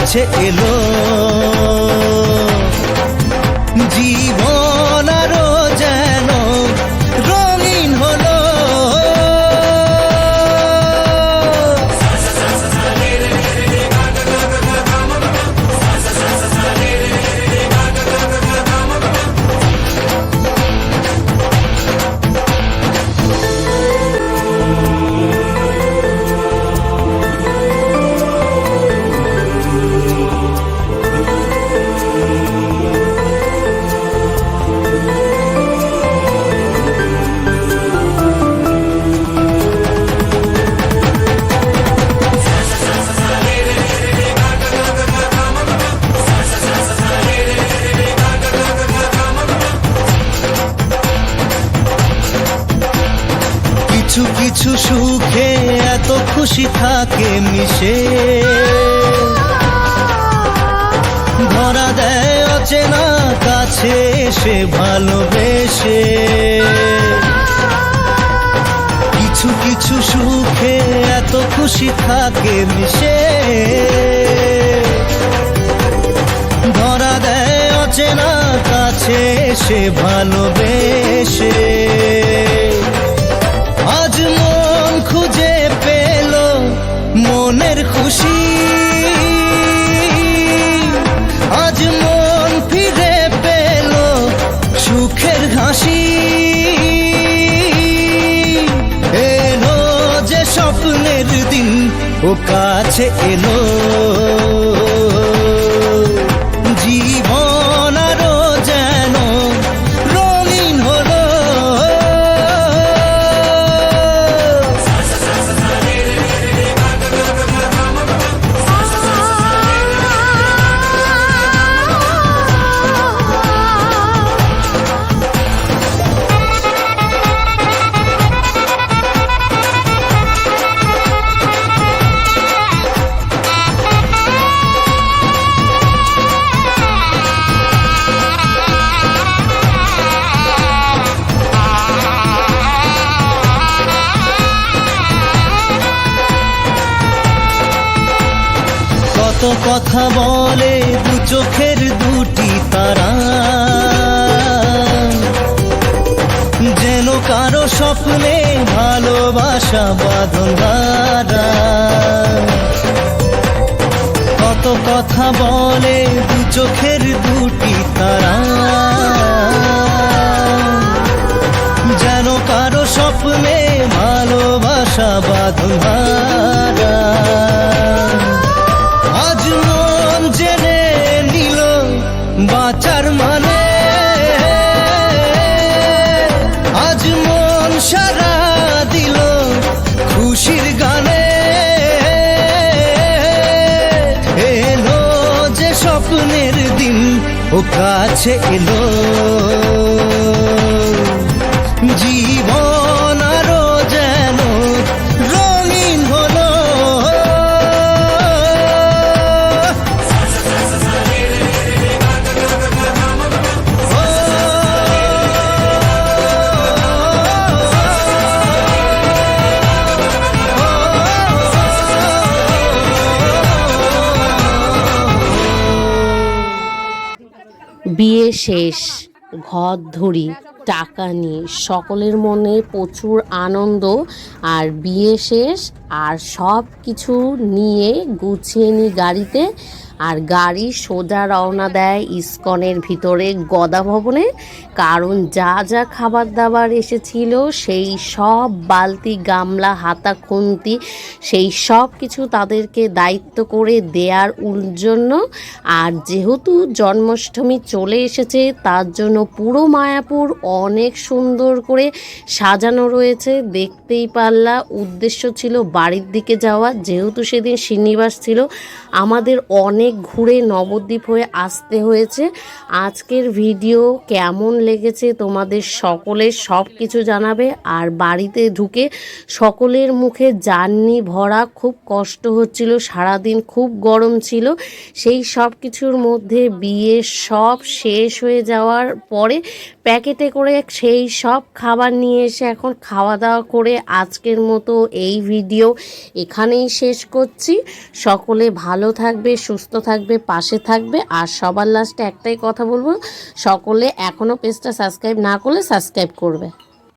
কাছে এলো জীবন আরো যেন রঙিন হলো। কিছু কিছু সুখে এত খুশি থাকে মিশে, ধরা দেয় অচেনা কাছে এসে ভালোবেসে। কিছু কিছু সুখে এত খুশি থাকে মিশে, ধরা দেয় অচেনা কাছে এসে ভালোবেসে। আজ মন খুঁজে পেল মনের খুশি, আজ মন ফিরে পেল সুখের হাসি। এলো যে স্বপ্নের দিন ও কাছে এলো, জীবন আরো যেন রঙিন হলো। কত কথা বলে দু চোখের দুটি তারা, যেন কারো স্বপ্নে ভালোবাসা বাঁধন ধরা। কত কথা বলে দু চোখের দুটি তারা, যেন কারো স্বপ্নে ভালোবাসা বাঁধন ধরা। আজ মন জেনে নিল বাঁচার মানে, আজ মন সারা দিল খুশির গানে। এলো যে স্বপ্নের দিন ও কাছে এলো, জীবন আরো যেন রঙিন হলো। বিয়ে শেষ, ঘর ধরি, টাকা নিয়ে সকলের মনে প্রচুর আনন্দ। আর বিয়ে শেষ আর সব কিছু নিয়ে গুছিয়ে নিই গাড়িতে, আর গাড়ি সোজা রওনা দেয় ইস্কনের ভিতরে গদা ভবনে। কারণ যা যা খাবার দাবার এসেছিল সেই সব বালতি গামলা হাতা খুন্তি সেই সব কিছু তাদেরকে দায়িত্ব করে দেওয়ার জন্য। আর যেহেতু জন্মাষ্টমী চলে এসেছে তার জন্য পুরো মায়াপুর অনেক সুন্দর করে সাজানো রয়েছে। দেখতেই পারলা, উদ্দেশ্য ছিল বাড়ির দিকে যাওয়া, যেহেতু সেদিন শ্রীনিবাস ছিল আমাদের অনেক ঘুরে নবদ্বীপ হয়ে আসতে হয়েছে। আজকের ভিডিও কেমন লেগেছে তোমাদের সকলের সব কিছু জানাবে। আর বাড়িতে ঢুকে সকলের মুখে জার্নি ভরা, খুব কষ্ট হচ্ছিল, সারাদিন খুব গরম ছিল। সেই সব কিছুর মধ্যে বিয়ে সব শেষ হয়ে যাওয়ার পরে প্যাকেটে করে সেই সব খাবার নিয়ে এসে এখন খাওয়া দাওয়া করে আজকের মতো এই ভিডিও এখানেই শেষ করছি। সকলে ভালো থাকবে, সুস্থ থাকবে, পাশে থাকবে। আর সবার লাস্টে একটাই কথা বলবো, সকলে এখনও পেজটা সাবস্ক্রাইব না করলে সাবস্ক্রাইব করবে।